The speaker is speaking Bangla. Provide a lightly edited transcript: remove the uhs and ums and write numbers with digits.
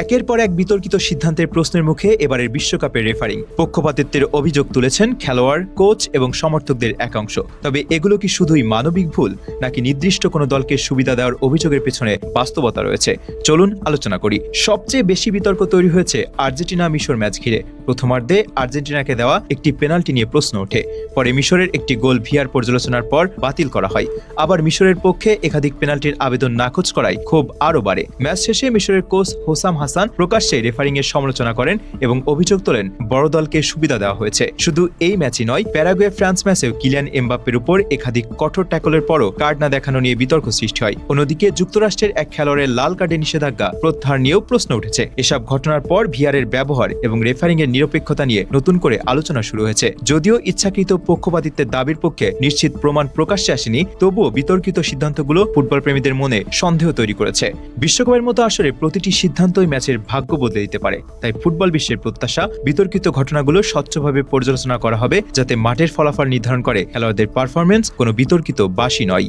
একের পর এক বিতর্কিত সিদ্ধান্তের প্রশ্নের মুখে এবারের বিশ্বকাপের রেফারিং। পক্ষপাতিত্বের অভিযোগ তুলেছেন খেলোয়াড়, কোচ এবং সমর্থকদের একাংশ। তবে এগুলো কি শুধুই মানবিক ভুল, নাকি নির্দিষ্ট কোনো দলকে সুবিধা দেওয়ার অভিযোগের পেছনে বাস্তবতা রয়েছে? চলুন আলোচনা করি। সবচেয়ে বেশি বিতর্ক তৈরি হয়েছে আর্জেন্টিনা মিশর ম্যাচ ঘিরে। প্রথমার্ধে আর্জেন্টিনাকে দেওয়া একটি পেনাল্টি নিয়ে প্রশ্ন ওঠে। পরে মিশরের একটি গোল ভিআর পর্যালোচনার পর বাতিল করা হয়। আবার মিশরের পক্ষে একাধিক পেনাল্টির আবেদন নাকচ করায় ক্ষোভ আরও বাড়ে। ম্যাচ শেষে মিশরের কোচ হোসাম হাসান প্রকাশ্যে রেফারিং এর সমালোচনা করেন এবং অভিযোগ তোলেন বড় দলকে সুবিধা দেওয়া হয়েছে। শুধু এই ম্যাচই নয়, প্যারাগুয়ে ফ্রান্স ম্যাচেও কিলিয়ান এমবাপ্পের উপর একাধিক কঠোর ট্যাকলের পরও কার্ড না দেখানো নিয়ে বিতর্ক সৃষ্টি হয়। অন্যদিকে যুক্তরাষ্ট্রের এক খেলোয়াড়ের লাল কার্ডের নিষেধাজ্ঞা প্রত্যাহার নিয়েও প্রশ্ন উঠেছে। এসব ঘটনার পর ভিআরের ব্যবহার এবং রেফারিং এর নিরপেক্ষতা নিয়ে নতুন করে আলোচনা শুরু হয়েছে। যদিও ইচ্ছাকৃত পক্ষপাতিত্বের দাবির পক্ষে নিশ্চিত প্রমাণ প্রকাশ্যে আসেনি, তবুও বিতর্কিত সিদ্ধান্তগুলো ফুটবল প্রেমীদের মনে সন্দেহ তৈরি করেছে। বিশ্বকাপের মতো আসলে প্রতিটি সিদ্ধান্তই ম্যাচের ভাগ্য বদলে দিতে পারে। তাই ফুটবল বিশ্বের প্রত্যাশা, বিতর্কিত ঘটনাগুলো স্বচ্ছভাবে পর্যালোচনা করা হবে, যাতে মাঠের ফলাফল নির্ধারণ করে খেলোয়াড়দের পারফরমেন্স, কোনো বিতর্কিত বাসি নয়।